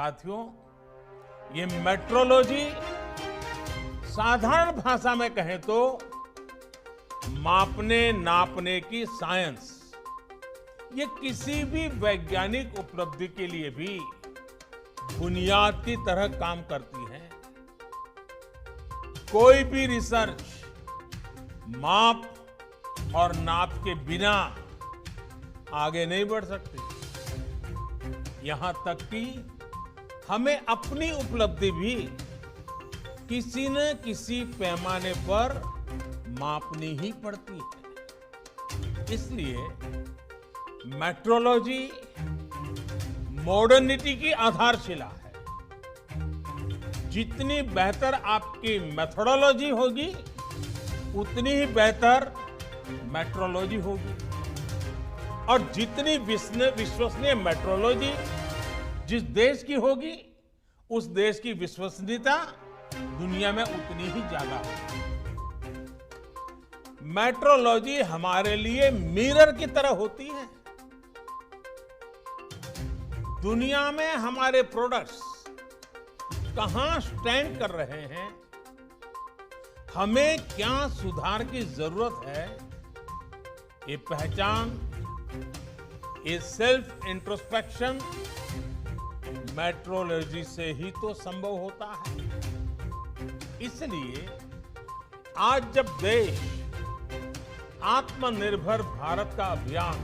साथियों, ये मेट्रोलॉजी साधारण भाषा में कहें तो मापने नापने की साइंस। ये किसी भी वैज्ञानिक उपलब्धि के लिए भी बुनियाद की तरह काम करती है। कोई भी रिसर्च माप और नाप के बिना आगे नहीं बढ़ सकती। यहां तक कि हमें अपनी उपलब्धि भी किसी न किसी पैमाने पर मापनी ही पड़ती है। इसलिए मेट्रोलॉजी मॉडर्निटी की आधारशिला है। जितनी बेहतर आपकी मेथोडोलॉजी होगी, उतनी ही बेहतर मेट्रोलॉजी होगी। और जितनी विश्वसनीय मेट्रोलॉजी जिस देश की होगी, उस देश की विश्वसनीयता दुनिया में उतनी ही ज्यादा होगी। मेट्रोलॉजी हमारे लिए मिरर की तरह होती है। दुनिया में हमारे प्रोडक्ट्स कहां स्टैंड कर रहे हैं, हमें क्या सुधार की जरूरत है, ये पहचान, ये सेल्फ इंट्रोस्पेक्शन मेट्रोलॉजी से ही तो संभव होता है। इसलिए आज जब देश आत्मनिर्भर भारत का अभियान,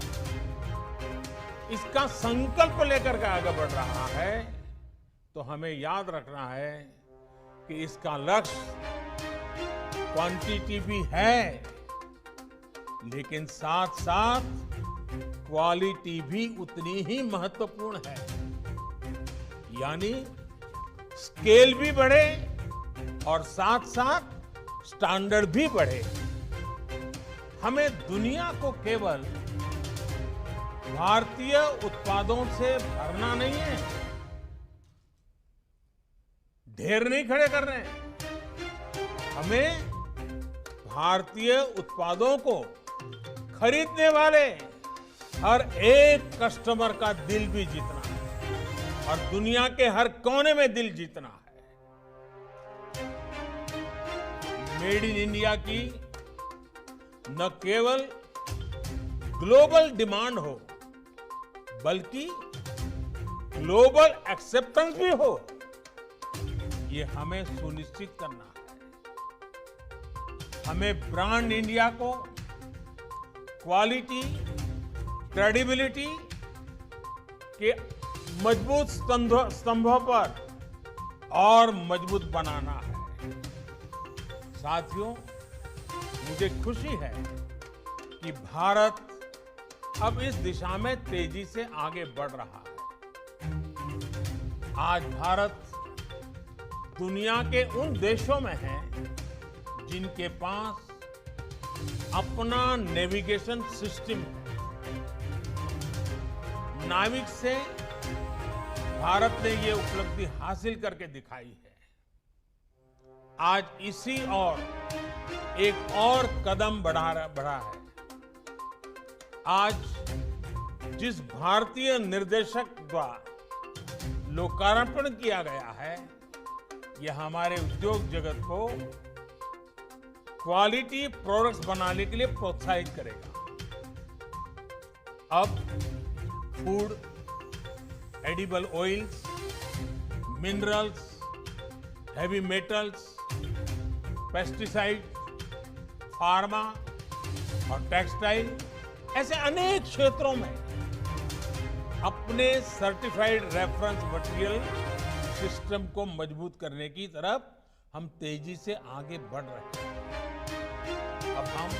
इसका संकल्प लेकर के आगे बढ़ रहा है, तो हमें याद रखना है कि इसका लक्ष्य क्वांटिटी भी है, लेकिन साथ साथ क्वालिटी भी उतनी ही महत्वपूर्ण है। यानी स्केल भी बढ़े और साथ साथ स्टैंडर्ड भी बढ़े। हमें दुनिया को केवल भारतीय उत्पादों से भरना नहीं है, ढेर नहीं खड़े कर रहे हैं। हमें भारतीय उत्पादों को खरीदने वाले हर एक कस्टमर का दिल भी जीतना है और दुनिया के हर कोने में दिल जीतना है। मेड इन इंडिया की न केवल ग्लोबल डिमांड हो, बल्कि ग्लोबल एक्सेप्टेंस भी हो, ये हमें सुनिश्चित करना है। हमें ब्रांड इंडिया को क्वालिटी, क्रेडिबिलिटी के मजबूत स्तंभों पर और मजबूत बनाना है। साथियों, मुझे खुशी है कि भारत अब इस दिशा में तेजी से आगे बढ़ रहा है। आज भारत दुनिया के उन देशों में है जिनके पास अपना नेविगेशन सिस्टम है। नाविक से भारत ने ये उपलब्धि हासिल करके दिखाई है। आज इसी और एक और कदम बढ़ा है। आज जिस भारतीय निर्देशक द्वारा लोकार्पण किया गया है, यह हमारे उद्योग जगत को क्वालिटी प्रोडक्ट्स बनाने के लिए प्रोत्साहित करेगा। अब food, edible oils, minerals, heavy metals, pesticide, pharma और टेक्सटाइल, ऐसे अनेक क्षेत्रों में अपने सर्टिफाइड रेफरेंस मटेरियल सिस्टम को मजबूत करने की तरफ हम तेजी से आगे बढ़ रहे हैं। अब हम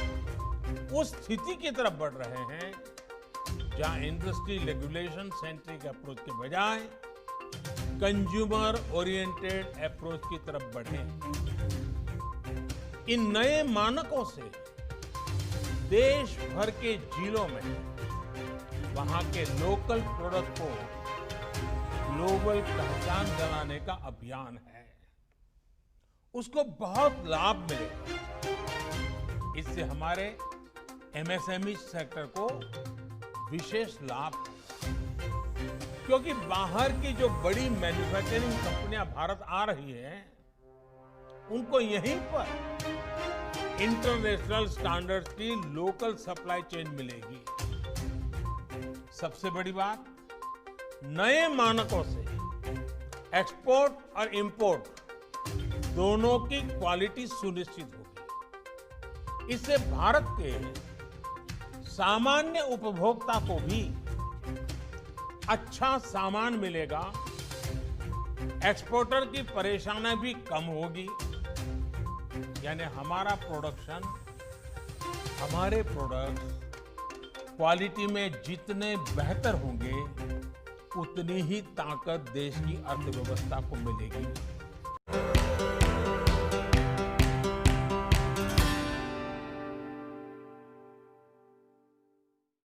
उस स्थिति की तरफ बढ़ रहे हैं जहां इंडस्ट्री रेगुलेशन सेंट्रिक अप्रोच के बजाय कंज्यूमर ओरिएंटेड अप्रोच की तरफ बढ़े। इन नए मानकों से देश भर के जिलों में वहां के लोकल प्रोडक्ट को ग्लोबल पहचान दिलाने का अभियान है। उसको बहुत लाभ मिलेगा। इससे हमारे एमएसएमई सेक्टर को विशेष लाभ होगा, क्योंकि बाहर की जो बड़ी मैन्युफैक्चरिंग कंपनियां भारत आ रही हैं, उनको यहीं पर इंटरनेशनल स्टैंडर्ड्स की लोकल सप्लाई चेन मिलेगी। सबसे बड़ी बात, नए मानकों से एक्सपोर्ट और इंपोर्ट दोनों की क्वालिटी सुनिश्चित होगी। इससे भारत के सामान्य उपभोक्ता को भी अच्छा सामान मिलेगा, एक्सपोर्टर की परेशानी भी कम होगी। यानी हमारा प्रोडक्शन, हमारे प्रोडक्ट्स क्वालिटी में जितने बेहतर होंगे, उतनी ही ताकत देश की अर्थव्यवस्था को मिलेगी।